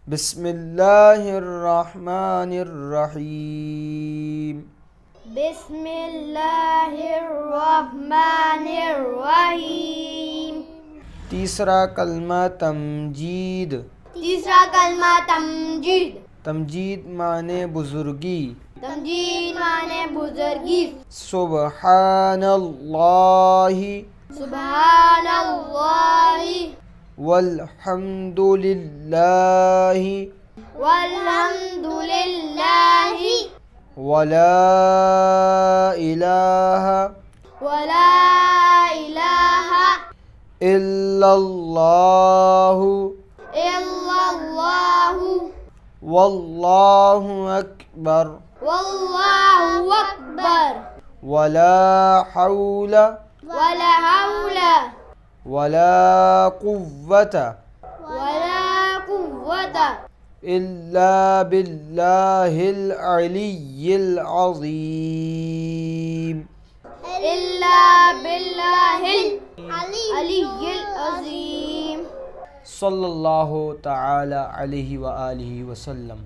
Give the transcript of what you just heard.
बिस्मिल्लाहिर्रहमानिर्रहीम। बिस्मिल्लाहिर्रहमानिर्रहीम। तीसरा कलमा तमजीद। तीसरा कलमा तमजीद। तमजीद माने बुजुर्गी। तमजीद माने बुजुर्गी। सुब्हानल्लाहि सुब्हानल्लाहि वल्हम्दुलिल्लाहि वल्हम्दुलिल्लाहि वला इलाहा वला इलाहा इल्लल्लाहु इल्लल्लाहु वल्लाहु अकबर वल्लाहु अकबर वला हौला वला हौला वला कुव्वता वला कुव्वता इल्ला बिल्लाहिल अलिय्यिल अज़ीम। इल्ला बिल्लाहिल अलिय्यिल अज़ीम। सल्लल्लाहु तआला अलैहि व आलिहि वसल्लम।